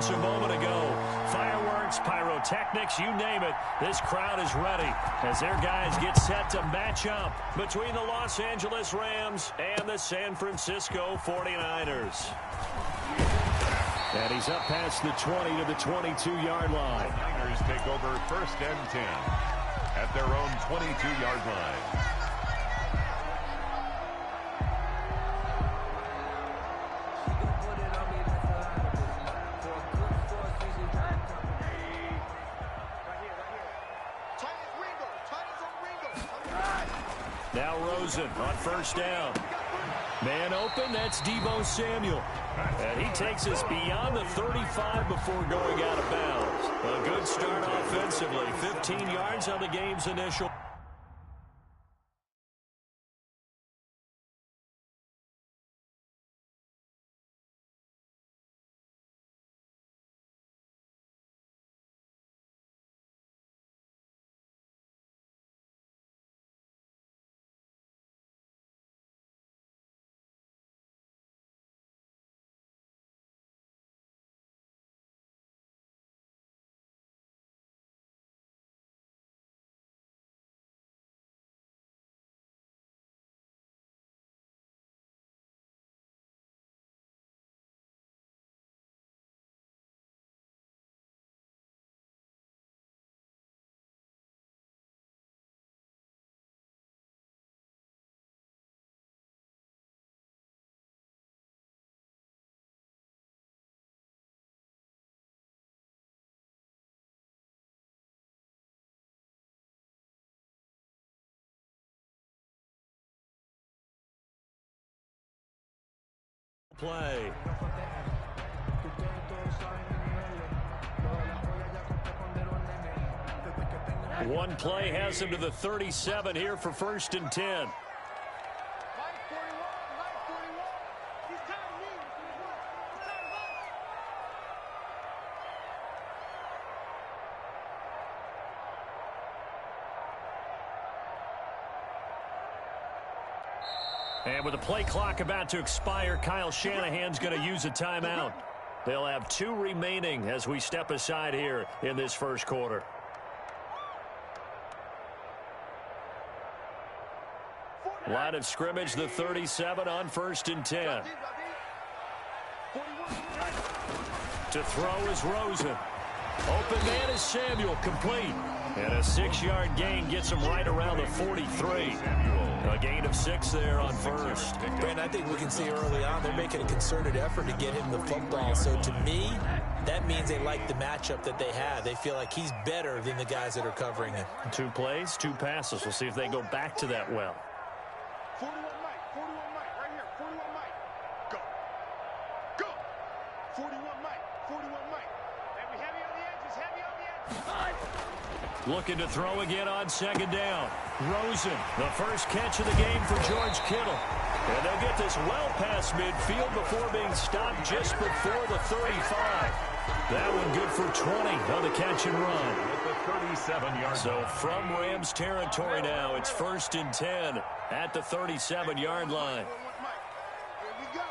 just a moment ago. Fireworks, pyrotechnics, you name it. This crowd is ready as their guys get set to match up between the Los Angeles Rams and the San Francisco 49ers. And he's up past the 20 to the 22-yard line. Niners take over 1st and 10 at their own 22-yard line. Now Rosen on 1st down. Man open, that's Deebo Samuel. And he takes us beyond the 35 before going out of bounds. A good start offensively. 15 yards on the game's initial. Play. One play has him to the 37 here for 1st and 10. And with the play clock about to expire, Kyle Shanahan's going to use a timeout. They'll have 2 remaining as we step aside here in this first quarter. Line of scrimmage, the 37 on 1st and 10. To throw is Rosen. Open man is Samuel, complete. And a 6-yard gain gets him right around the 43. A gain of 6 there on 1st. Brandon, I think we can see early on they're making a concerted effort to get him the football. So to me, that means they like the matchup that they have. They feel like he's better than the guys that are covering him. 2 plays, 2 passes. We'll see if they go back to that well. 41 Mike, 41 Mike, right here, 41 Mike. Go. Go. 41 Mike, 41 Mike. And we heavy on the edges, heavy on the edges. Looking to throw again on 2nd down. Rosen, the first catch of the game for George Kittle. And they'll get this well past midfield before being stopped just before the 35. That one good for 20 on the catch and run. At the 37-yard So line. from Rams territory now, it's 1st and 10 at the 37-yard line. Here we go.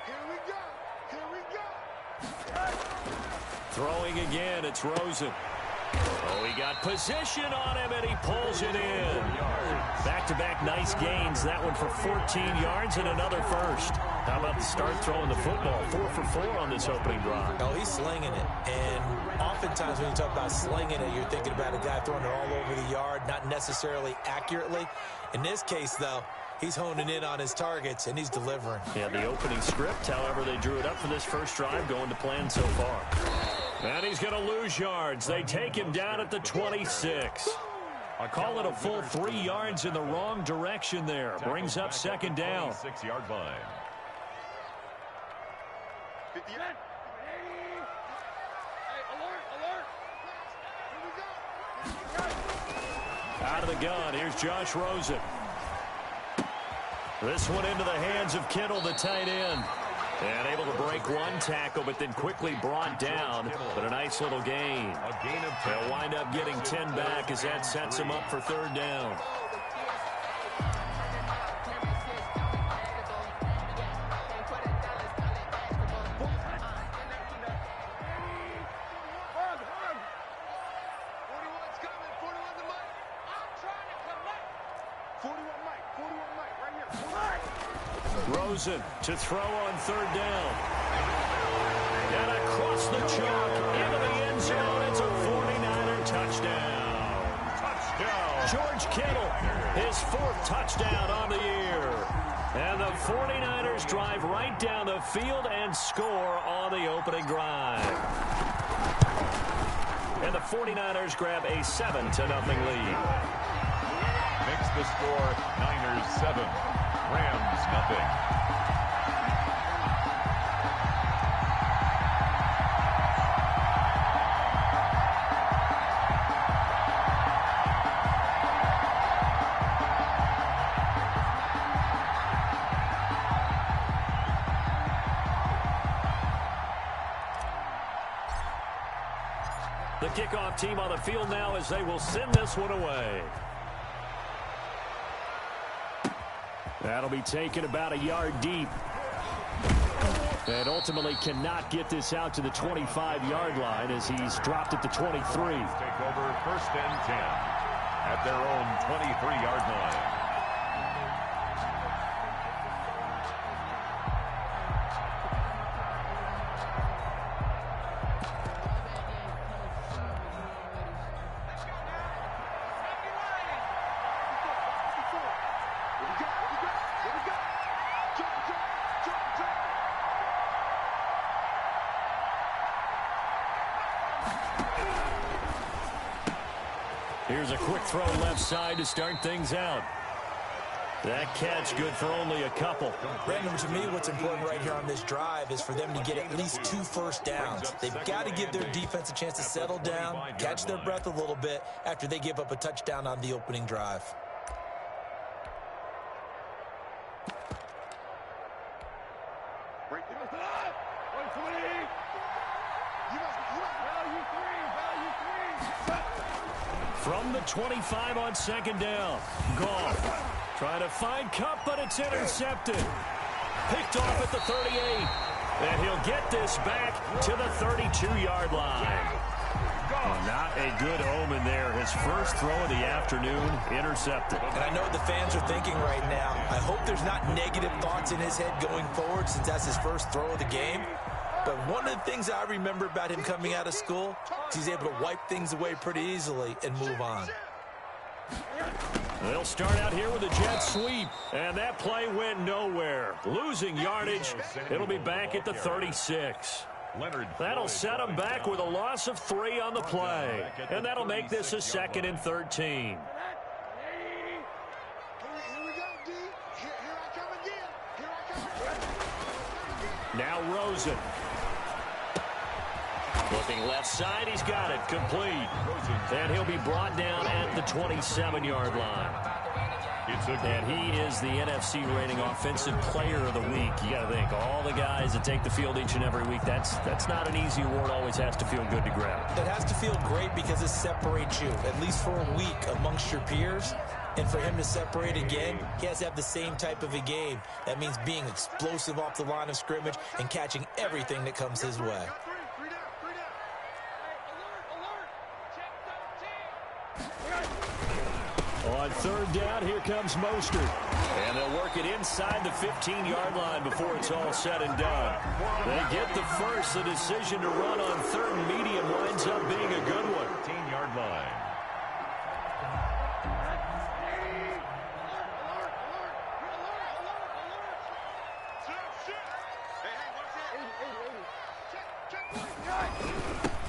Here we go. Here we go. Throwing again, it's Rosen. Oh, he got position on him, and he pulls it in. Back-to-back nice gains. That one for 14 yards and another first. How about the start throwing the football? 4 for 4 on this opening drive. Oh, he's slinging it. And oftentimes when you talk about slinging it, you're thinking about a guy throwing it all over the yard, not necessarily accurately. In this case, though, he's honing in on his targets, and he's delivering. Yeah, the opening script, however, they drew it up for this first drive, going to plan so far. And he's going to lose yards. They take him down at the 26. I call it a full 3 yards in the wrong direction there. Brings up 2nd down. 6-yard line. 50 yards. Out of the gun, here's Josh Rosen. This one into the hands of Kittle, the tight end. And able to break one tackle, but then quickly brought down. But a nice little gain. A gain of 10. They'll wind up getting 10 back as that sets him up for 3rd down. Rosen to throw on third down. And across the chalk into the end zone. It's a 49er touchdown. Touchdown. George Kittle, his 4th touchdown on the year. And the 49ers drive right down the field and score on the opening drive. And the 49ers grab a 7-0 lead. Makes the score Niners 7, Rams 0. The kickoff team on the field now as they will send this one away. That'll be taken about a yard deep. And ultimately cannot get this out to the 25-yard line as he's dropped at the 23. Take over 1st and 10 at their own 23-yard line. Here's a quick throw left side to start things out. That catch good for only a couple. Brandon, to me, what's important right here on this drive is for them to get at least 2 first downs. They've got to give their defense a chance to settle down, catch their breath a little bit after they give up a touchdown on the opening drive. From the 25 on 2nd down. Goff trying to find Kupp, but it's intercepted. Picked off at the 38. And he'll get this back to the 32-yard line. Not a good omen there. His first throw of the afternoon intercepted. And I know what the fans are thinking right now. I hope there's not negative thoughts in his head going forward since that's his first throw of the game. But one of the things I remember about him coming out of school is he's able to wipe things away pretty easily and move on. They'll start out here with a jet sweep, and that play went nowhere. Losing yardage. It'll be back at the 36. That'll set them back with a loss of 3 on the play, and that'll make this a 2nd and 13. Now Rosen. Looking left side, he's got it, complete. And he'll be brought down at the 27-yard line. And he is the NFC rating offensive player of the week. You got to think, all the guys that take the field each and every week, that's not an easy award. Always has to feel good to grab. It has to feel great because it separates you, at least for a week, amongst your peers. And for him to separate again, he has to have the same type of a game. That means being explosive off the line of scrimmage and catching everything that comes his way. On 3rd down, here comes Mostert. And they'll work it inside the 15-yard line before it's all said and done. They get the first. The decision to run on 3rd and medium winds up being a good one. 15-yard line.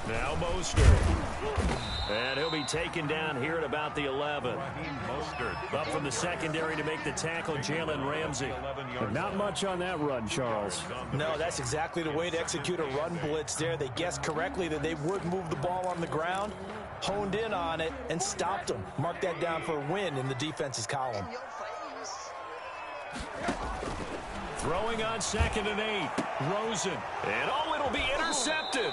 Now Mostert. And he'll be taken down here at about the 11. Up from the secondary to make the tackle, Jalen Ramsey. But not much on that run, Charles. No, that's exactly the way to execute a run blitz there. They guessed correctly that they would move the ball on the ground, honed in on it, and stopped them. Mark that down for a win in the defense's column. Throwing on 2nd and 8. Rosen. And it'll be intercepted.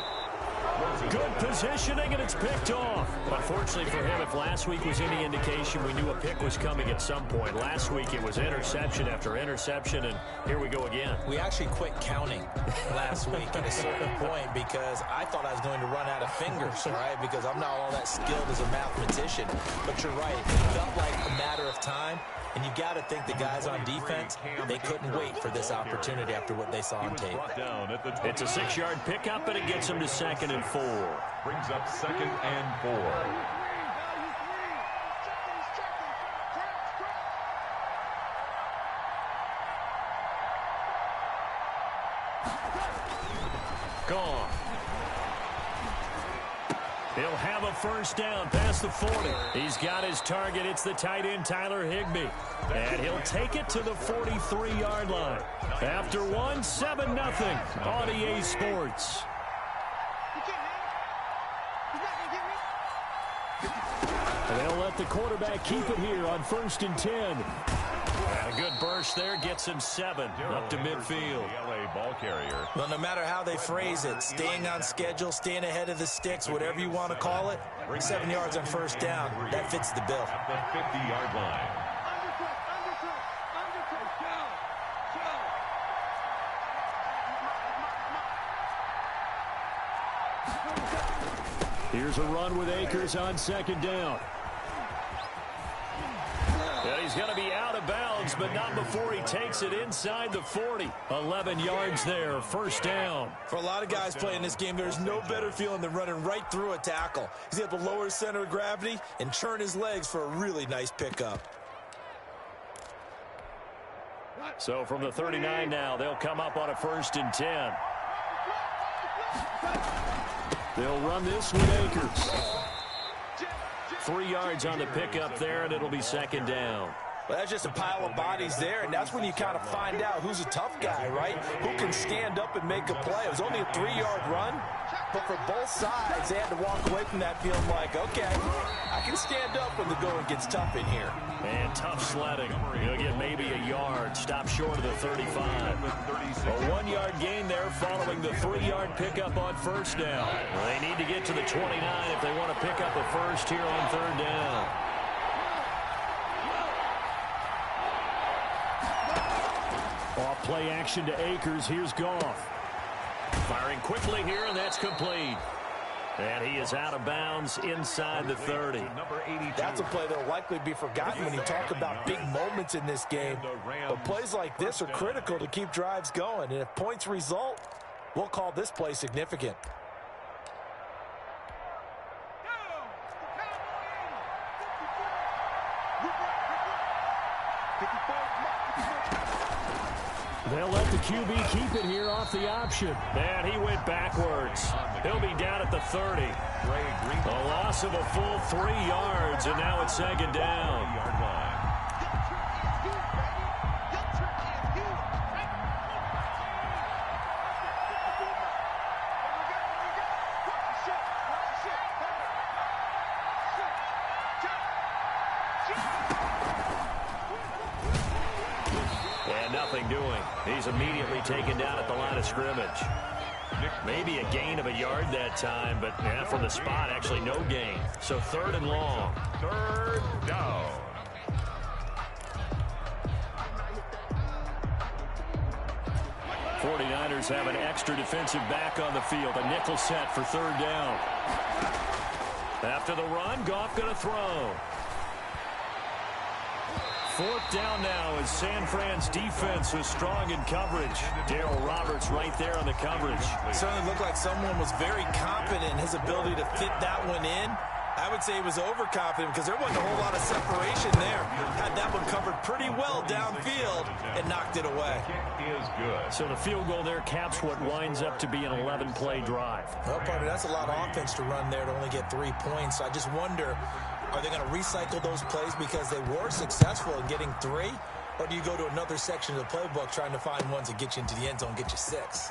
Good positioning, and it's picked off. Unfortunately for him, if last week was any indication, we knew a pick was coming at some point. Last week it was interception after interception, and here we go again. We actually quit counting last week at a certain point because I thought I was going to run out of fingers, right? Because I'm not all that skilled as a mathematician. But you're right. It felt like a matter of time. And you got to think the guys on defense, they couldn't wait for this opportunity after what they saw on tape. It's a 6-yard pickup, and it gets them to 2nd and 4. Brings up 2nd and 4. Gone. He'll have a first down past the 40. He's got his target. It's the tight end, Tyler Higbee. And he'll take it to the 43-yard line. After 7-0 on EA Sports. And they'll let the quarterback keep it here on 1st and 10. And a good burst there gets him 7 up to midfield. LA ball carrier. Well, no matter how they phrase it, staying on schedule, staying ahead of the sticks, whatever you want to call it, 7 yards on first down, that fits the bill. At the 50-yard line. Here's a run with Akers on 2nd down. And he's going to be out of bounds, but not before he takes it inside the 40. 11 yards there, first down. For a lot of guys playing this game, there's no better feeling than running right through a tackle. He's able to lower his center of gravity and turn his legs for a really nice pickup. So from the 39 now, they'll come up on a 1st and 10. They'll run this with Akers. 3 yards on the pickup there, and it'll be 2nd down. Well, that's just a pile of bodies there, and that's when you kind of find out who's a tough guy, right? Who can stand up and make a play. It was only a 3-yard run, but for both sides, they had to walk away from that feeling like, okay, I can stand up when the going gets tough in here. And tough sledding. He'll get maybe a yard. Stop short of the 35. A 1-yard gain there following the 3-yard pickup on first down. Well, they need to get to the 29 if they want to pick up a first here on 3rd down. Off play action to Akers. Here's Goff. Firing quickly here, and that's complete. And he is out of bounds inside the 30. That's a play that will likely be forgotten when you talk about big moments in this game. But plays like this are critical to keep drives going. And if points result, we'll call this play significant. They'll let the QB keep it here off the option. And he went backwards. He'll be down at the 30. A loss of a full 3 yards, and now it's 2nd down. And nothing doing. He's immediately taken down at the line of scrimmage. Maybe a gain of a yard that time, but yeah, from the spot, actually no gain. So 3rd and long. 3rd down. '49ers have an extra defensive back on the field. A nickel set for 3rd down. After the run, Goff going to throw. 4th down now as San Fran's defense was strong in coverage. Darryl Roberts right there on the coverage. It certainly looked like someone was very confident in his ability to fit that one in. I would say he was overconfident because there wasn't a whole lot of separation there. Had that one covered pretty well downfield and knocked it away. Is good. So the field goal there caps what winds up to be an 11-play drive. Well, partner, that's a lot of offense to run there to only get 3 points. I just wonder, are they going to recycle those plays because they were successful in getting 3? Or do you go to another section of the playbook trying to find ones that get you into the end zone, get you 6?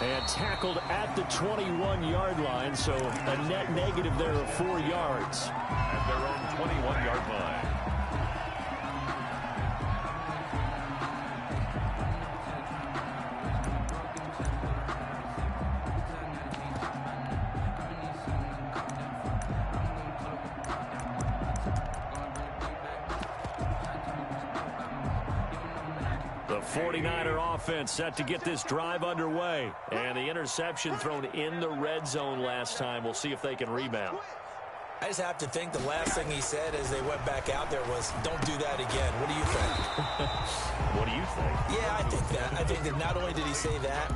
And tackled at the 21-yard line, so a net negative there of 4 yards. At their own 21-yard line. 49er offense set to get this drive underway. And the interception thrown in the red zone last time. We'll see if they can rebound. I just have to think the last thing he said as they went back out there was, don't do that again. What do you think? What do you think? Yeah, I think that. I think that not only did he say that,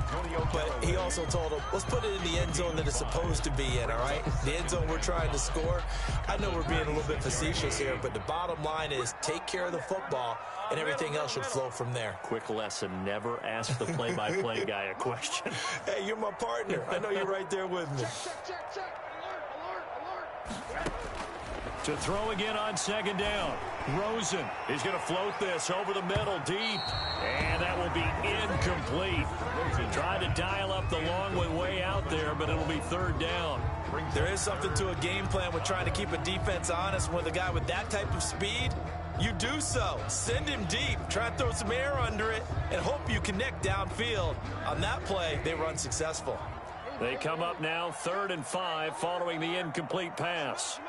but he also told him, let's put it in the end zone that it's supposed to be in, all right? The end zone we're trying to score. I know we're being a little bit facetious here, but the bottom line is take care of the football, and everything else should flow from there. Quick lesson, never ask the play-by-play guy a question. Hey, you're my partner. I know you're right there with me. Check. To throw again on second down. Rosen is going to float this over the middle deep. And that will be incomplete. Tried to dial up the long way out there, but it'll be third down. There is something to a game plan with trying to keep a defense honest with a guy with that type of speed. You do so. Send him deep. Try to throw some air under it and hope you connect downfield. On that play, they were unsuccessful. They come up now 3rd and 5 following the incomplete pass.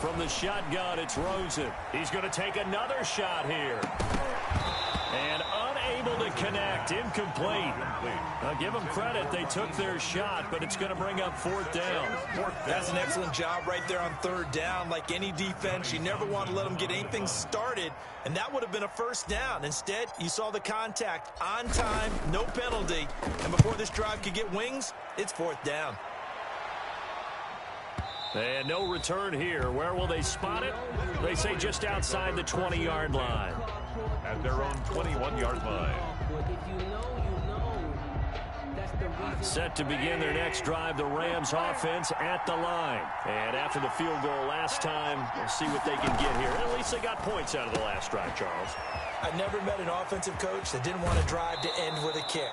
From the shotgun, it's Rosen. He's going to take another shot here. And unable to connect. Incomplete. Now, give them credit. They took their shot, but it's going to bring up 4th down. That's an excellent job right there on 3rd down. Like any defense, you never want to let them get anything started, and that would have been a 1st down. Instead, you saw the contact on time, no penalty, and before this drive could get wings, it's 4th down. And no return here. Where will they spot it? They say just outside the 20-yard line. At their own 21-yard line. Set to begin their next drive, the Rams offense at the line. And after the field goal last time, we'll see what they can get here. At least they got points out of the last drive, Charles. I never met an offensive coach that didn't want to drive to end with a kick.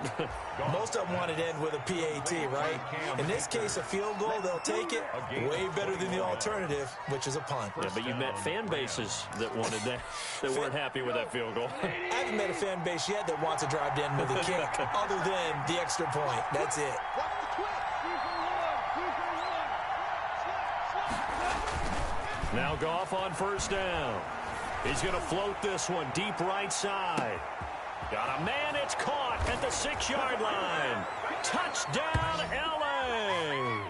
Most of them wanted to end with a PAT, right? In this case, a field goal, they'll take it. Way better than the alternative, which is a punt. Yeah, but you met fan bases that wanted that, that weren't happy with that field goal. I haven't met a fan base yet that wants to drive to end with a kick, other than the extra point. That's it. Now Goff on 1st down. He's going to float this one deep right side. Got a man, it's caught at the 6-yard line. Touchdown, L.A.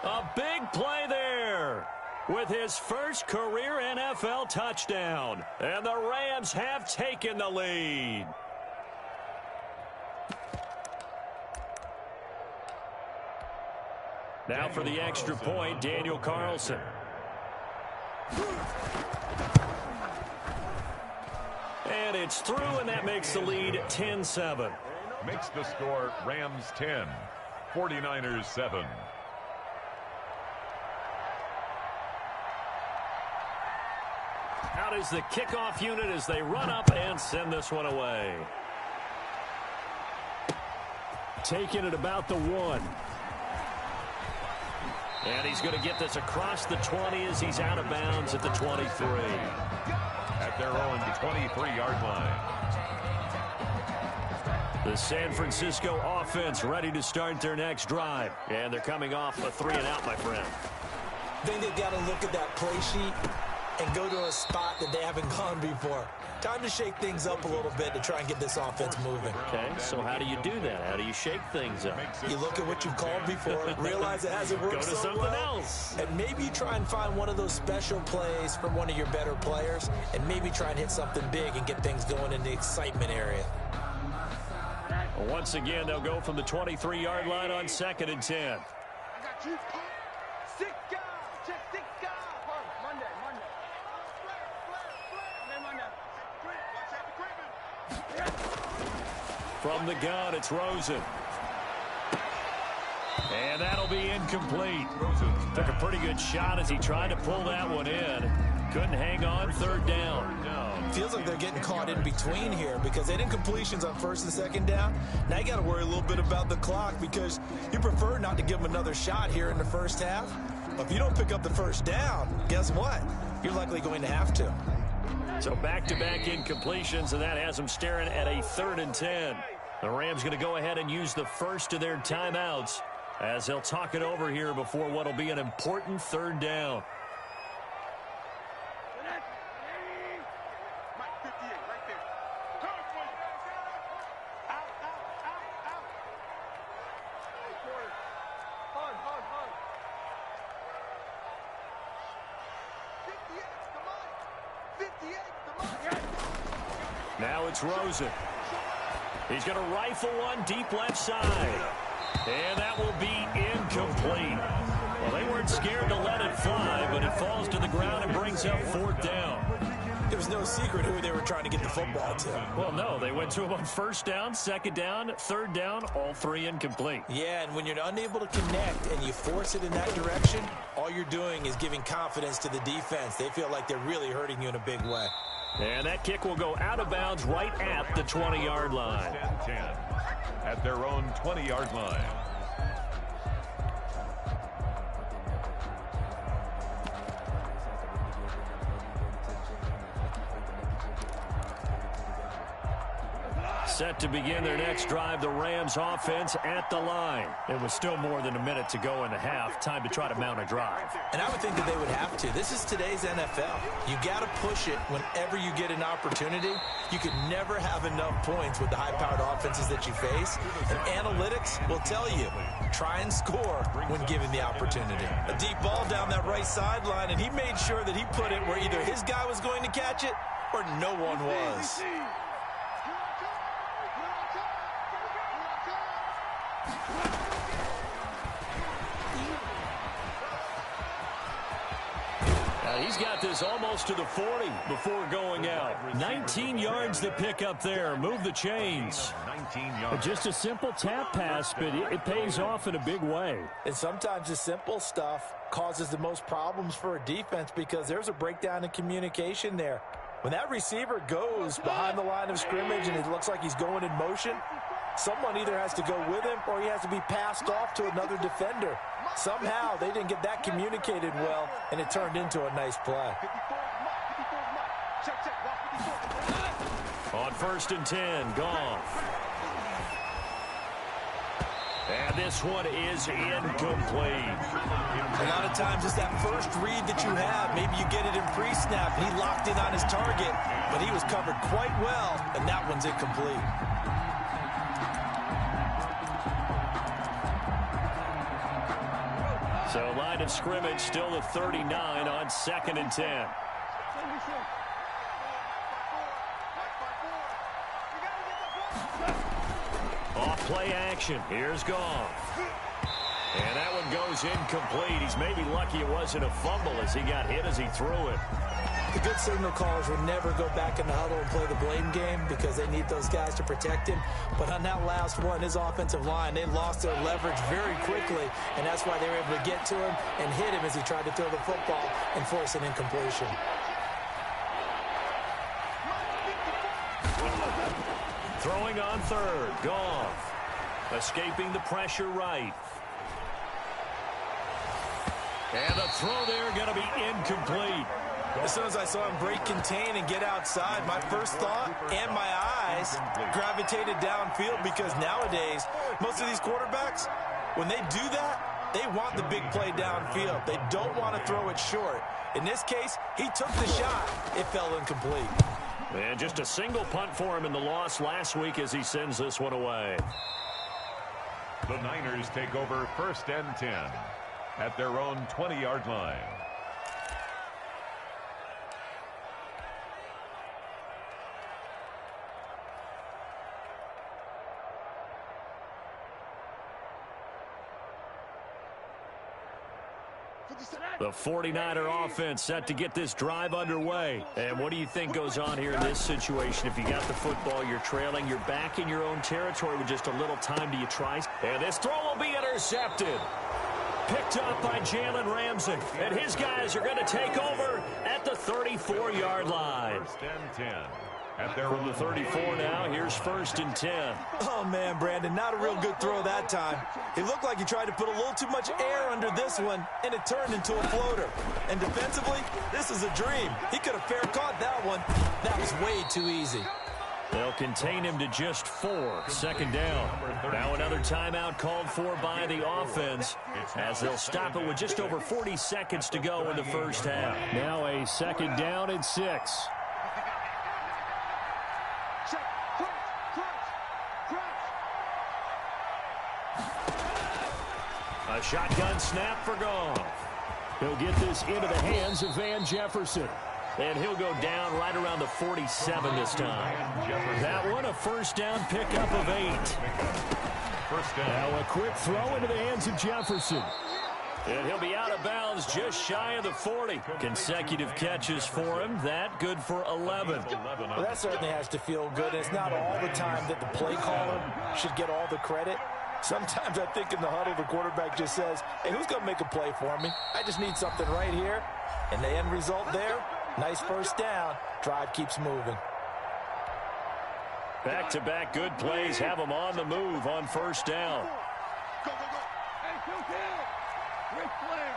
A big play there with his first career NFL touchdown. And the Rams have taken the lead. Now for the extra point, Daniel Carlson. And it's through, and that makes the lead 10-7. Makes the score Rams 10, 49ers 7. Out is the kickoff unit as they run up and send this one away. Taking it about the 1. And he's going to get this across the 20 as he's out of bounds at the 23. At their own 23-yard line. The San Francisco offense ready to start their next drive. And they're coming off a 3-and-out, my friend. I think they've got to look at that play sheet and go to a spot that they haven't gone before. Time to shake things up a little bit to try and get this offense moving. Okay, so how do you do that? How do you shake things up? You look at what you've called before, realize it hasn't worked Go to so something well, else. and maybe try and find one of those special plays from one of your better players, and maybe try and hit something big and get things going in the excitement area. Once again, they'll go from the 23-yard line on 2nd and 10. I got you. 6 guys. Check 6 guys. Monday. From the gun, it's Rosen. And that'll be incomplete. Took a pretty good shot as he tried to pull that one in. Couldn't hang on, 3rd down. Feels like they're getting caught in between here because they didn't completions on 1st and 2nd down. Now you got to worry a little bit about the clock because you prefer not to give them another shot here in the first half. But if you don't pick up the 1st down, guess what? You're likely going to have to. So back-to-back incompletions, and that has them staring at a 3rd and 10. The Rams going to go ahead and use the first of their timeouts as they'll talk it over here before what will be an important third down. Mike, 58, right there. Come for you. Out, out, out, out. Hey, quarter. Hug, hug, hug. 58, come on. 58, come on. Now it's Rosen. He's going to rifle one deep left side. And that will be incomplete. Well, they weren't scared to let it fly, but it falls to the ground and brings up fourth down. It was no secret who they were trying to get the football to. Well, no, they went to him on first down, second down, third down, all three incomplete. Yeah, and when you're unable to connect and you force it in that direction, all you're doing is giving confidence to the defense. They feel like they're really hurting you in a big way. And that kick will go out of bounds right at the 20-yard line. 10 at their own 20-yard line. Set to begin their next drive, the Rams offense at the line. It was still more than a minute to go in the half. Time to try to mount a drive. And I would think that they would have to. This is today's NFL. You got to push it whenever you get an opportunity. You can never have enough points with the high-powered offenses that you face. And analytics will tell you, try and score when given the opportunity. A deep ball down that right sideline, and he made sure that he put it where either his guy was going to catch it or no one was. He's got this almost to the 40 before going out. 19 yards to pick up there. Move the chains. 19 yards. Just a simple tap pass, but it pays off in a big way. And sometimes the simple stuff causes the most problems for a defense because there's a breakdown in communication there. When that receiver goes behind the line of scrimmage and it looks like he's going in motion, someone either has to go with him or he has to be passed off to another defender. Somehow they didn't get that communicated well, and it turned into a nice play. On 1st and 10, Goff. And this one is incomplete. A lot of times it's that first read that you have. Maybe you get it in pre-snap, and he locked in on his target, but he was covered quite well, and that one's incomplete. So line of scrimmage still at 39 on 2nd and 10. Off play action. Here's Goff. And that one goes incomplete. He's maybe lucky it wasn't a fumble as he got hit as he threw it. The good signal callers would never go back in the huddle and play the blame game because they need those guys to protect him. But on that last one, his offensive line, they lost their leverage very quickly, and that's why they were able to get to him and hit him as he tried to throw the football and force an incompletion. Throwing on 3rd, Goff. Escaping the pressure right. And the throw there going to be incomplete. As soon as I saw him break contain and get outside, my first thought and my eyes gravitated downfield because nowadays, most of these quarterbacks, when they do that, they want the big play downfield. They don't want to throw it short. In this case, he took the shot. It fell incomplete. And just a single punt for him in the loss last week as he sends this one away. The Niners take over 1st and 10 at their own 20-yard line. The 49er offense set to get this drive underway. And what do you think goes on here in this situation? If you got the football, you're trailing, you're back in your own territory with just a little time. Do you try? And this throw will be intercepted. Picked up by Jalen Ramsey. And his guys are going to take over at the 34-yard line. 1st and 10. At their From the 34 now, here's 1st and 10. Oh, man, Brandon, not a real good throw that time. It looked like he tried to put a little too much air under this one, and it turned into a floater. And defensively, this is a dream. He could have fair caught that one. That was way too easy. They'll contain him to just 4. Second down. Now another timeout called for by the offense as they'll stop it with just over 40 seconds to go in the first half. Now a second down and 6. A shotgun snap for Goff. He'll get this into the hands of Van Jefferson. And he'll go down right around the 47 this time. That one, a first down pickup of 8. First down. Now a quick throw into the hands of Jefferson. And he'll be out of bounds just shy of the 40. Consecutive catches for him. That good for 11. Well, that certainly has to feel good. It's not all the time that the play caller should get all the credit. Sometimes I think in the huddle, the quarterback just says, hey, who's going to make a play for me? I just need something right here. And the end result there, nice first down. Drive keeps moving. Back-to-back good plays have them on the move on first down. Go, go, go. Hey, Phil Hill. Ric Flair.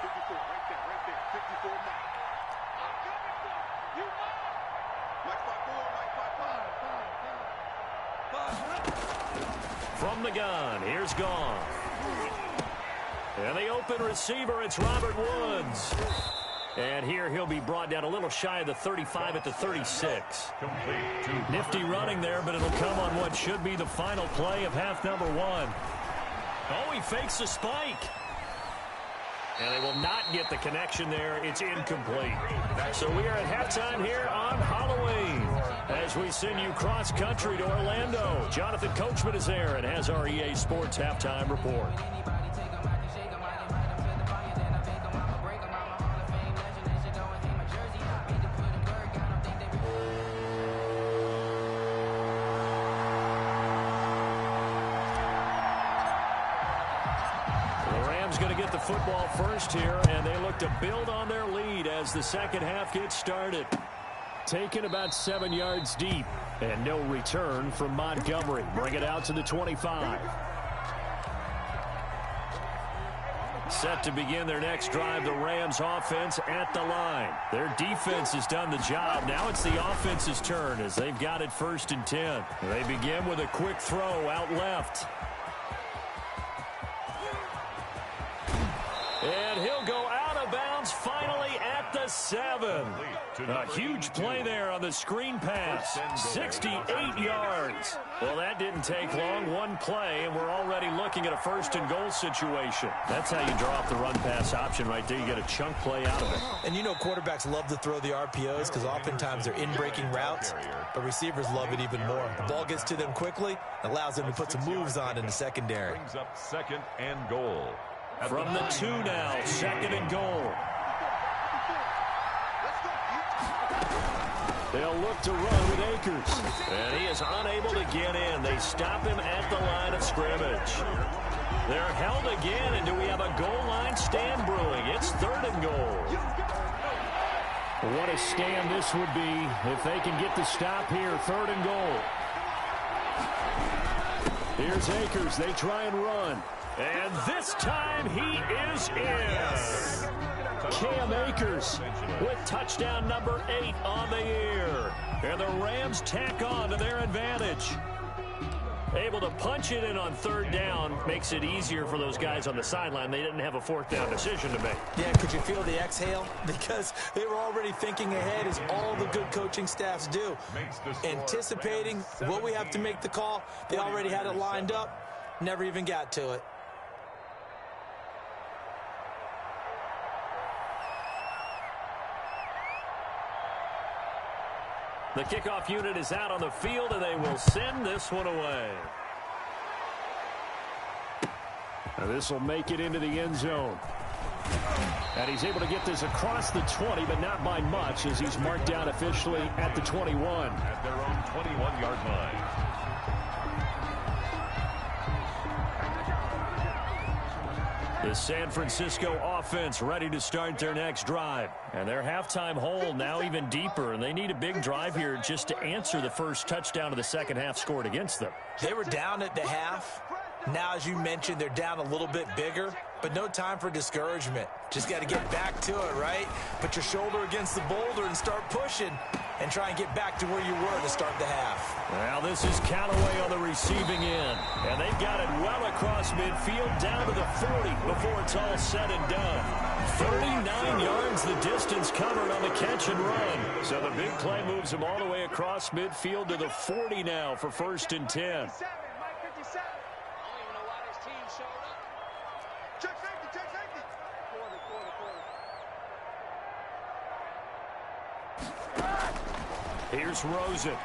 54, right there. 54, Mike. I'm coming for you. You are. Mike 5-4, Mike 5-5. From the gun, here's Goff. And the open receiver, it's Robert Woods. And here he'll be brought down a little shy of the 35 at the 36. Nifty running there, but it'll come on what should be the final play of half number 1. Oh, he fakes the spike. And they will not get the connection there. It's incomplete. So we are at halftime here on Halloween as we send you cross-country to Orlando. Jonathan Coachman is there and has our EA Sports halftime report. Football first here, and they look to build on their lead as the second half gets started. Taken about 7 yards deep, and no return from Montgomery. Bring it out to the 25. Set to begin their next drive, the Rams offense at the line. Their defense has done the job. Now it's the offense's turn as they've got it first and 10. They begin with a quick throw out left. And he'll go out of bounds finally at the 7. A huge play there on the screen pass. 68 yards. Well, that didn't take long. One play, and we're already looking at a first and goal situation. That's how you draw off the run pass option right there. You get a chunk play out of it. And you know quarterbacks love to throw the RPOs because oftentimes they're in-breaking routes, but receivers love it even more. The ball gets to them quickly, allows them to put some moves on in the secondary. Brings up second and goal. From the 2 now, second and goal. They'll look to run with Akers. And he is unable to get in. They stop him at the line of scrimmage. They're held again, and do we have a goal line stand brewing? It's third and goal. What a stand this would be if they can get the stop here. Third and goal. Here's Akers. They try and run. And this time he is in. Cam Akers with touchdown number 8 on the year. And the Rams tack on to their advantage. Able to punch it in on third down makes it easier for those guys on the sideline. They didn't have a fourth down decision to make. Yeah, could you feel the exhale? Because they were already thinking ahead as all the good coaching staffs do. Anticipating, will we have to make the call? They already had it lined up. Never even got to it. The kickoff unit is out on the field, and they will send this one away. Now this will make it into the end zone. And he's able to get this across the 20, but not by much, as he's marked down officially at the 21. At their own 21-yard line. The San Francisco offense ready to start their next drive. And their halftime hole now even deeper, and they need a big drive here just to answer the first touchdown of the second half scored against them. They were down at the half. Now, as you mentioned, they're down a little bit bigger. but no time for discouragement. Just got to get back to it, right? Put your shoulder against the boulder and start pushing and try and get back to where you were to start the half. Well, this is Callaway on the receiving end, and they've got it well across midfield down to the 40 before it's all said and done. 39 yards the distance covered on the catch and run. So the big play moves them all the way across midfield to the 40 now for 1st and 10. Here's Rosen.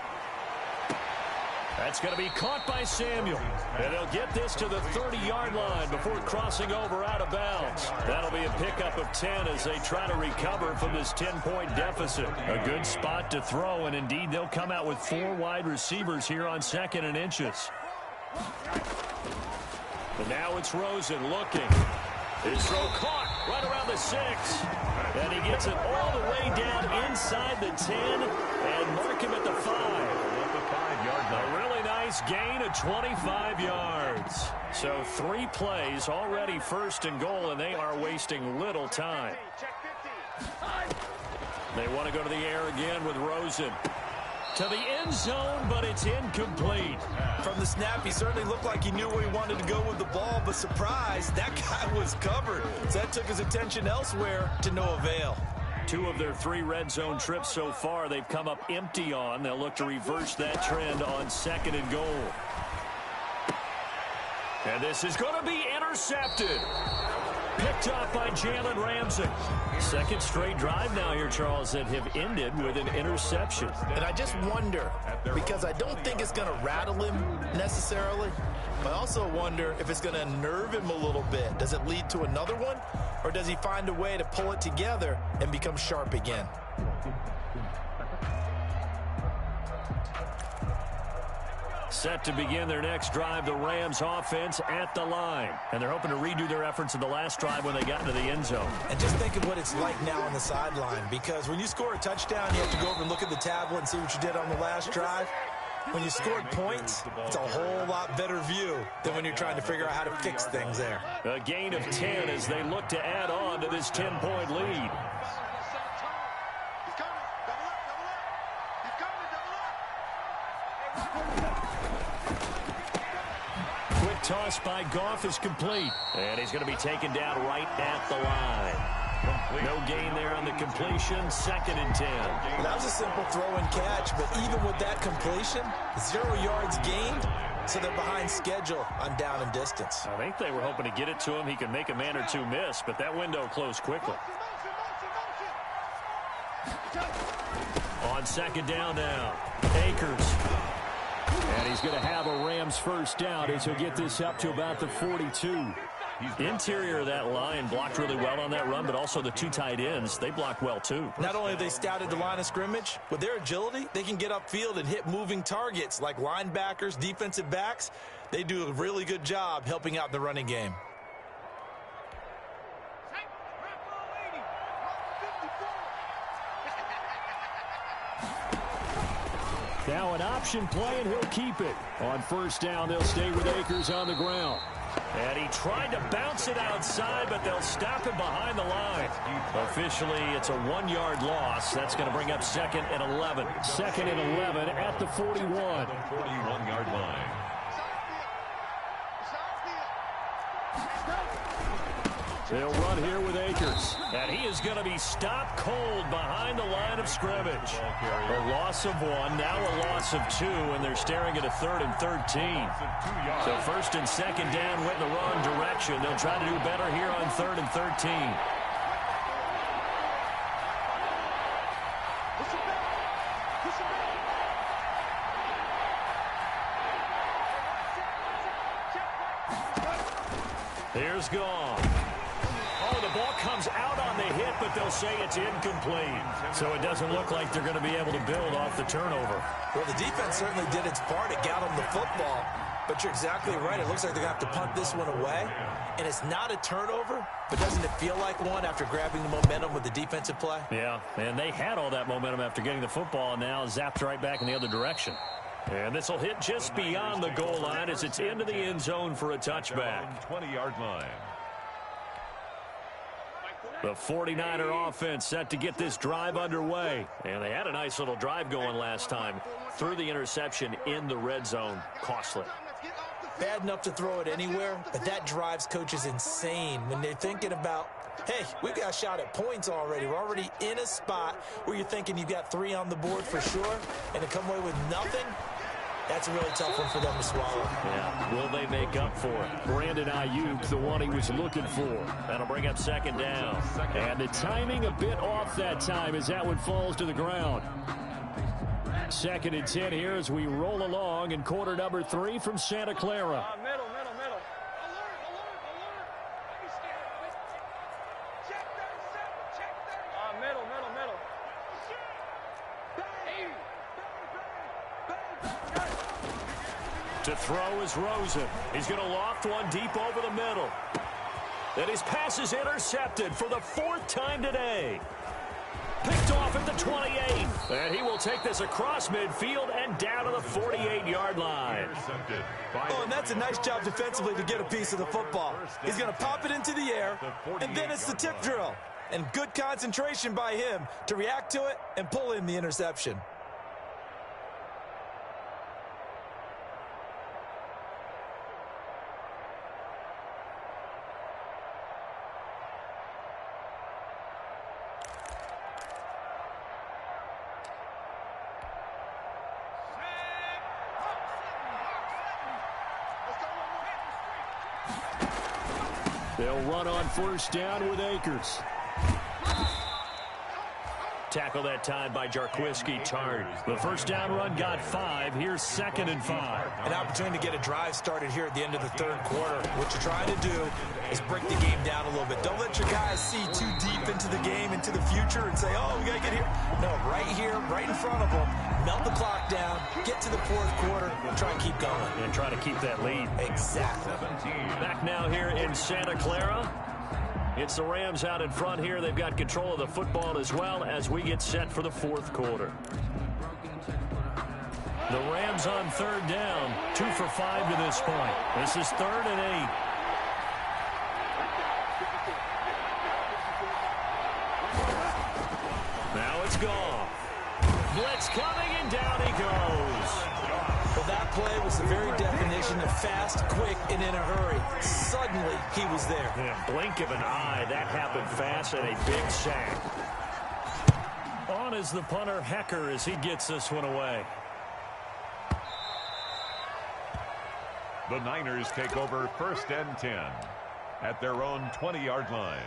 That's going to be caught by Samuel. And they'll get this to the 30-yard line before crossing over out of bounds. That'll be a pickup of 10 as they try to recover from this 10-point deficit. A good spot to throw, and indeed they'll come out with 4 wide receivers here on 2nd and inches. But now it's Rosen looking. His throw caught right around the 6. And he gets it all the way down inside the 10 and mark him at the 5. A really nice gain of 25 yards. So 3 plays already 1st and goal, and they are wasting little time. They want to go to the air again with Rosen. To the end zone, but it's incomplete. From the snap, he certainly looked like he knew where he wanted to go with the ball, but surprise, that guy was covered. So that took his attention elsewhere to no avail. 2 of their 3 red zone trips so far they've come up empty on. They'll look to reverse that trend on 2nd and goal. And this is going to be intercepted. Picked off by Jalen Ramsey. 2nd straight drive now here, Charles, that have ended with an interception. And I just wonder, because I don't think it's going to rattle him necessarily, but I also wonder if it's going to unnerve him a little bit. Does it lead to another one, or does he find a way to pull it together and become sharp again? Set to begin their next drive, the Rams offense at the line. And they're hoping to redo their efforts in the last drive when they got into the end zone. And just think of what it's like now on the sideline, because when you score a touchdown, you have to go over and look at the tablet and see what you did on the last drive. When you scored points, it's a whole lot better view than when you're trying to figure out how to fix things there. A gain of 10 as they look to add on to this 10-point lead. Quick toss by Goff is complete. And he's going to be taken down right at the line. No gain there on the completion. 2nd and 10. That was a simple throw and catch, but even with that completion, 0 yards gained, so they're behind schedule on down and distance. I think they were hoping to get it to him. He could make a man or 2 miss, but that window closed quickly. On 2nd down now, Akers. And he's going to have a Rams first down as he'll get this up to about the 42. Interior of that line blocked really well on that run, but also the 2 tight ends, they blocked well too. Not only have they scouted the line of scrimmage, with their agility, they can get upfield and hit moving targets like linebackers, defensive backs. They do a really good job helping out the running game. Now an option play, and he'll keep it. On 1st down, they'll stay with Akers on the ground. And he tried to bounce it outside, but they'll stop him behind the line. Officially, it's a 1-yard loss. That's going to bring up 2nd and 11. 2nd and 11 at the 41. 41-yard line. They'll run here with Akers. And he is going to be stopped cold behind the line of scrimmage. A loss of 1, now a loss of 2, and they're staring at a 3rd and 13. So 1st and 2nd down went in the wrong direction. They'll try to do better here on 3rd and 13. Here's Goff. Oh, the ball comes out on the hit, but they'll say it's incomplete. So it doesn't look like they're going to be able to build off the turnover. Well, the defense certainly did its part. It got them the football. But you're exactly right. It looks like they're going to have to punt this one away. And it's not a turnover, but doesn't it feel like one after grabbing the momentum with the defensive play? Yeah, and they had all that momentum after getting the football, and now zapped right back in the other direction. And this will hit just beyond the goal line as it's into the end zone for a touchback. 20-yard line. The 49er offense set to get this drive underway. And they had a nice little drive going last time. Threw the interception in the red zone. Costly. Bad enough to throw it anywhere, but that drives coaches insane when they're thinking about, hey, we've got a shot at points already. We're already in a spot where you're thinking you've got 3 on the board for sure, and to come away with nothing, that's a really tough one for them to swallow. Yeah, will they make up for it? Brandon Ayuk, the one he was looking for. That'll bring up second down. And the timing a bit off that time as that one falls to the ground. 2nd and 10 here as we roll along in quarter number 3 from Santa Clara. Middle. Alert. Let me stand. Check 37. Check 30. Middle. To throw is Rosen. He's going to loft one deep over the middle. And his pass is intercepted for the 4th time today. Picked off at the 28. And he will take this across midfield and down to the 48-yard line. Oh, and that's a nice job defensively to get a piece of the football. He's going to pop it into the air, and then it's the tip drill. And good concentration by him to react to it and pull in the interception. They'll run on 1st down with Akers. Tackle that time by Jarquiski Tart. The 1st down run got 5. Here's 2nd and 5. An opportunity to get a drive started here at the end of the 3rd quarter. What you're trying to do is break the game down a little bit. Don't let your guys see too deep into the game, into the future, and say, oh, we got to get here. No, right here, right in front of them. Melt the clock down, get to the 4th quarter, and try and keep going. And try to keep that lead. Exactly. Back now here in Santa Clara. It's the Rams out in front here. They've got control of the football as well as we get set for the 4th quarter. The Rams on 3rd down. 2 for 5 to this point. This is 3rd and 8. Now it's gone. Blitz coming, and down he goes. Well, that play was the very definition of fast, quick, and in a hurry. Suddenly, he was there. Yeah, blink of an eye, that happened fast, and a big sack. On is the punter, Hecker, as he gets this one away. The Niners take over 1st and 10 at their own 20-yard line.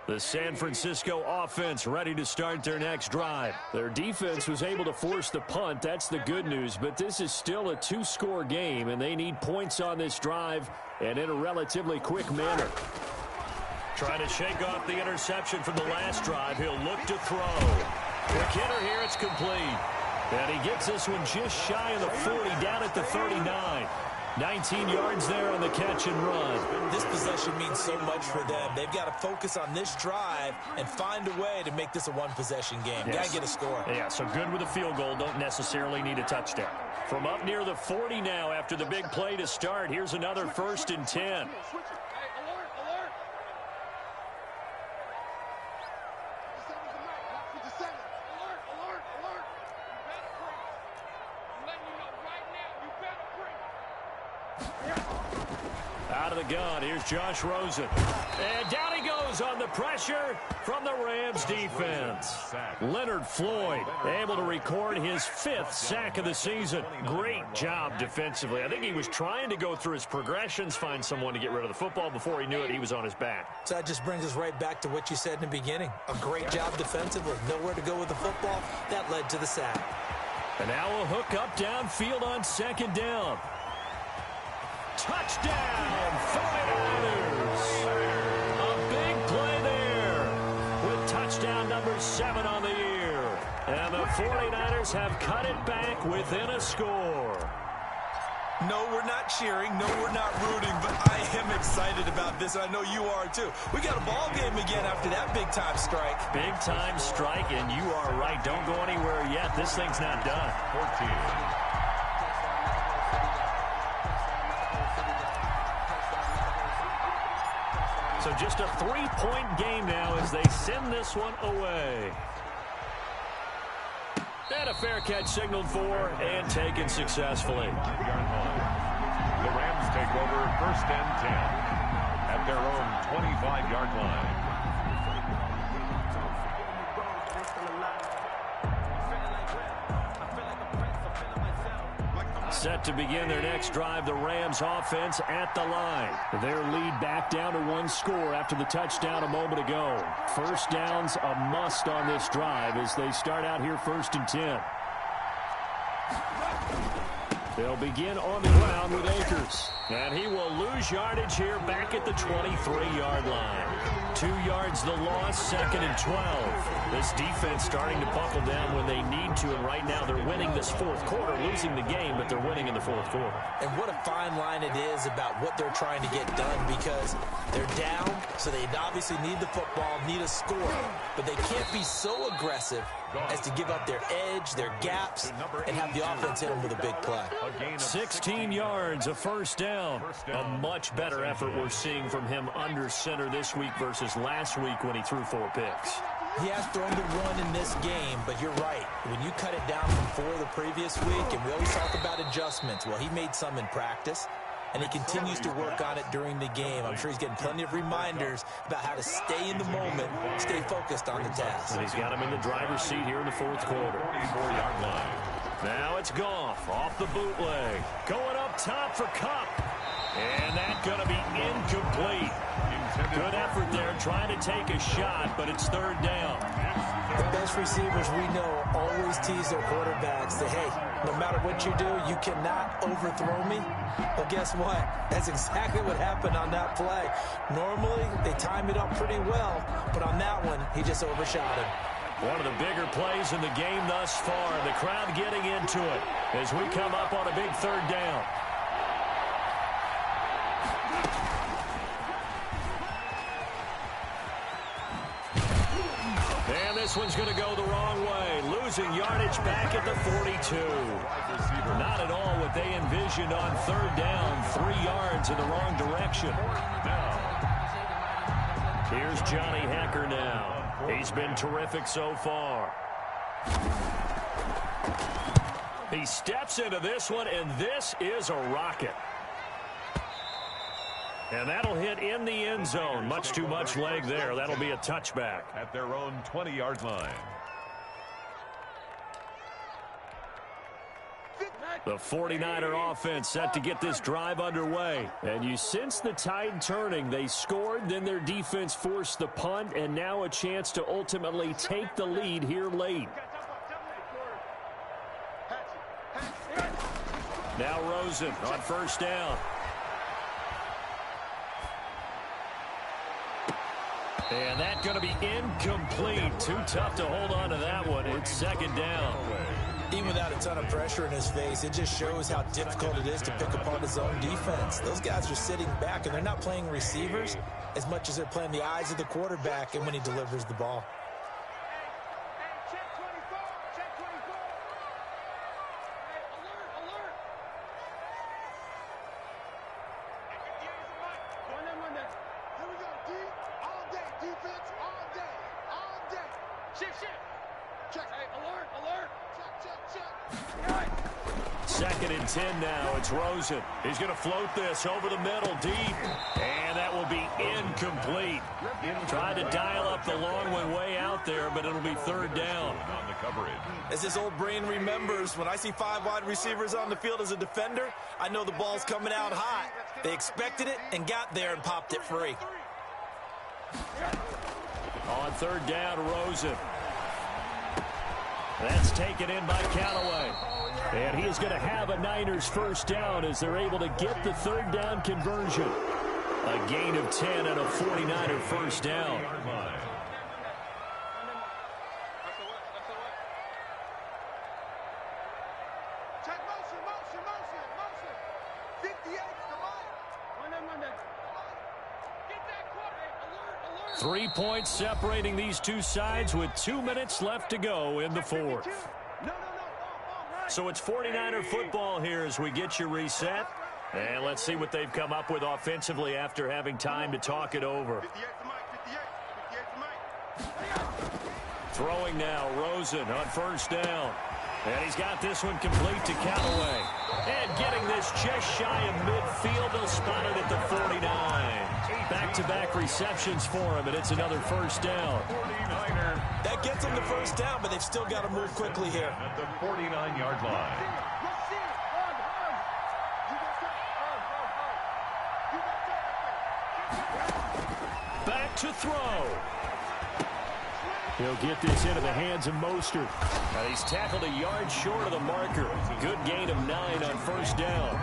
The San Francisco offense ready to start their next drive. Their defense was able to force the punt. That's the good news. But this is still a 2-score game, and they need points on this drive and in a relatively quick manner. Trying to shake off the interception from the last drive. He'll look to throw. Quick hitter here. It's complete. And he gets this one just shy of the 40, down at the 39. 19 yards there on the catch and run. This possession means so much for them. They've got to focus on this drive and find a way to make this a one-possession game. Yes. Got to get a score. Yeah, so good with a field goal. Don't necessarily need a touchdown. From up near the 40 now after the big play to start. Here's another 1st and 10. Out of the gun, here's Josh Rosen. And down he goes on the pressure from the Rams defense. Leonard Floyd able to record his 5th sack of the season. Great job defensively. I think he was trying to go through his progressions, find someone to get rid of the football. Before he knew it, he was on his back. So that just brings us right back to what you said in the beginning. A great job defensively. Nowhere to go with the football. That led to the sack. And now a hook up downfield on 2nd down. Touchdown, 49ers. A big play there with touchdown number 7 on the year. And the 49ers have cut it back within a score. No, we're not cheering. No, we're not rooting. But I am excited about this. I know you are, too. We got a ball game again after that big-time strike. Big-time strike, and you are right. Don't go anywhere yet. This thing's not done. 14. So just a 3-point game now as they send this one away. And a fair catch signaled for and taken successfully. The Rams take over 1st and 10 at their own 25-yard line. Set to begin their next drive, the Rams offense at the line. Their lead back down to 1 score after the touchdown a moment ago. First down's a must on this drive as they start out here 1st and 10. They'll begin on the ground with Akers. And he will lose yardage here back at the 23-yard line. 2 yards the loss, 2nd and 12. This defense starting to buckle down when they need to, and right now they're winning this 4th quarter, losing the game, but they're winning in the 4th quarter. And what a fine line it is about what they're trying to get done, because they're down, so they obviously need the football, need a score, but they can't be so aggressive as to give up their edge, their gaps, and have the offense hit them with a big play. 16 yards, a first down. A much better effort we're seeing from him under center this week versus last week when he threw 4 picks. He has thrown to 1 in this game, but you're right. When you cut it down from 4 the previous week, and we always talk about adjustments, well, he made some in practice, and he continues to work on it during the game. I'm sure he's getting plenty of reminders about how to stay in the moment, stay focused on the task. And he's got him in the driver's seat here in the 4th quarter. 44-yard line. Now it's Goff off the bootleg. Going up top for Kupp. And that's going to be incomplete. Good effort there trying to take a shot, but it's 3rd down. The best receivers we know always tease their quarterbacks that, hey, no matter what you do, you cannot overthrow me. Well, guess what? That's exactly what happened on that play. Normally, they time it up pretty well, but on that one, he just overshot him. One of the bigger plays in the game thus far. The crowd getting into it as we come up on a big 3rd down. And this one's going to go the wrong way. Losing yardage back at the 42. Not at all what they envisioned on 3rd down. 3 yards in the wrong direction. Here's Johnny Hekker now. He's been terrific so far. He steps into this one, and this is a rocket. And that'll hit in the end zone. Much too much leg there. That'll be a touchback. At their own 20-yard line. The 49er offense set to get this drive underway. And you sense the tide turning. They scored, then their defense forced the punt, and now a chance to ultimately take the lead here late. Now Rosen on 1st down. And that's going to be incomplete. Too tough to hold on to that one. It's 2nd down. Even without a ton of pressure in his face, it just shows how difficult it is to pick apart his own defense. Those guys are sitting back, and they're not playing receivers as much as they're playing the eyes of the quarterback and when he delivers the ball. Second and 10 now. It's Rosen. He's going to float this over the middle deep. And that will be incomplete. Tried to dial up the long way out there, but it'll be 3rd down. On the coverage. As his old brain remembers, when I see 5 wide receivers on the field as a defender, I know the ball's coming out hot. They expected it and got there and popped it free. On 3rd down, Rosen. That's taken in by Callaway. And he is going to have a Niners 1st down as they're able to get the 3rd down conversion. A gain of 10 and a 49er 1st down. Check motion. 58 to 3 points separating these two sides with 2 minutes left to go in the 4th. So it's 49er football here as we get you reset. And let's see what they've come up with offensively after having time to talk it over. 58 to Mike, 58 to Mike. Throwing now, Rosen on first down. And he's got this one complete to Callaway. And getting this just shy of midfield. They'll spot it at the 49. Back-to-back receptions for him, and it's another first down. 49er. That gets them the first down, but they've still got to move quickly here. At the 49-yard line. Back to throw. He'll get this into the hands of Mostert. Now he's tackled a yard short of the marker. Good gain of 9 on first down.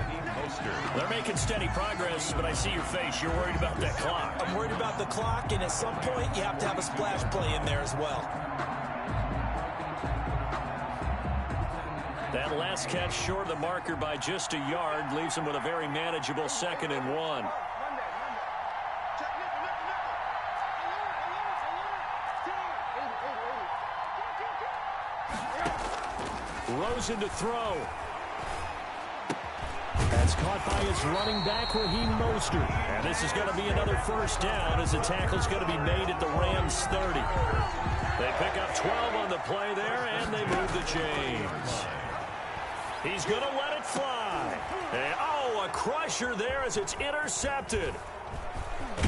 They're making steady progress, but I see your face. You're worried about that clock. I'm worried about the clock, and at some point, you have to have a splash play in there as well. That last catch short of the marker by just a yard leaves him with a very manageable 2nd and 1. Rosen to throw. That's caught by his running back, Raheem Mostert. And this is going to be another first down as the tackle's going to be made at the Rams 30. They pick up 12 on the play there, and they move the chains. He's going to let it fly. And, oh, a crusher there as it's intercepted.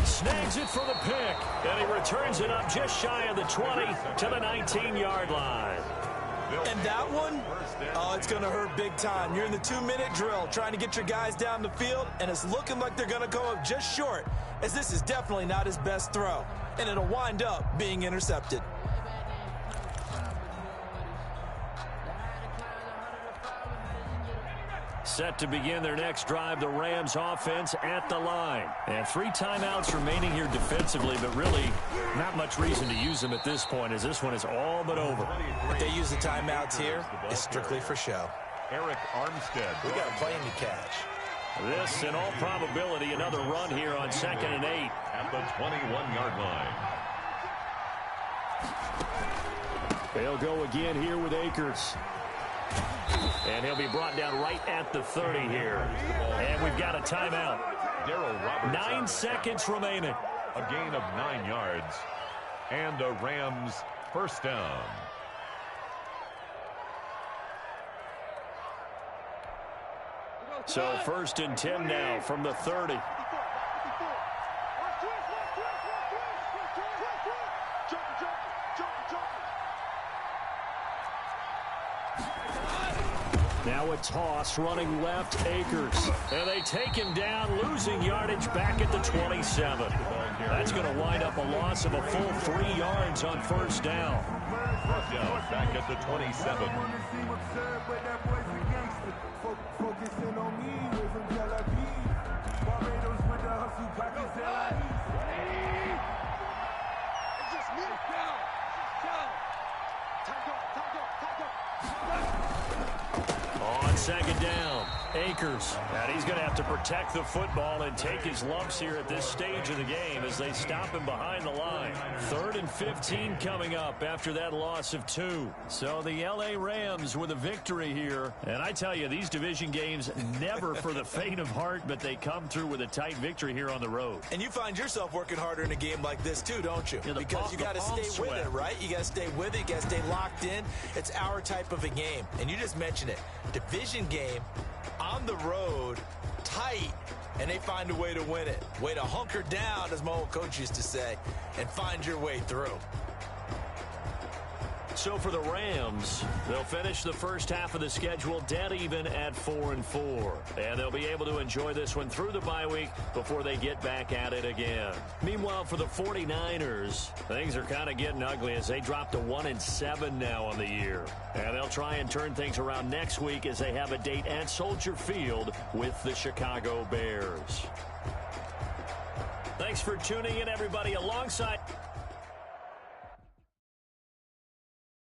Snags it for the pick, and he returns it up just shy of the 20 to the 19-yard line. And that one, oh, it's going to hurt big time. You're in the 2-minute drill trying to get your guys down the field, and it's looking like they're going to go up just short, as this is definitely not his best throw, and it'll wind up being intercepted. Set to begin their next drive, the Rams offense at the line. And 3 timeouts remaining here defensively, but really not much reason to use them at this point, as this one is all but over. If they use the timeouts here, it's strictly for show. Eric Armstead. We got a plane to catch. This, in all probability, another run here on 2nd and 8. At the 21-yard line. They'll go again here with Akers. And he'll be brought down right at the 30 here. And we've got a timeout. Darrell Roberts. 9 seconds remaining. A gain of 9 yards. And a Rams first down. So 1st and 10 now from the 30. Now a toss running left, Akers. And they take him down, losing yardage back at the 27. That's going to wind up a loss of a full 3 yards on first down. First down back at the 27. On 2nd down, Akers. And he's going to have to protect the football and take his lumps here at this stage of the game as they stop him behind the line. 3rd and 15 coming up after that loss of 2. So the L.A. Rams with a victory here. And I tell you, these division games never for the faint of heart, but they come through with a tight victory here on the road. And you find yourself working harder in a game like this too, don't you? Yeah, because you got to stay with it, right? You got to stay with it. You got to stay locked in. It's our type of a game. And you just mentioned it. Division game on the road, tight, and they find a way to win it. Way to hunker down, as my old coach used to say, and find your way through. So for the Rams, they'll finish the first half of the schedule dead even at 4-4. And they'll be able to enjoy this one through the bye week before they get back at it again. Meanwhile, for the 49ers, things are kind of getting ugly as they drop to 1-7 now on the year. And they'll try and turn things around next week as they have a date at Soldier Field with the Chicago Bears. Thanks for tuning in, everybody, alongside...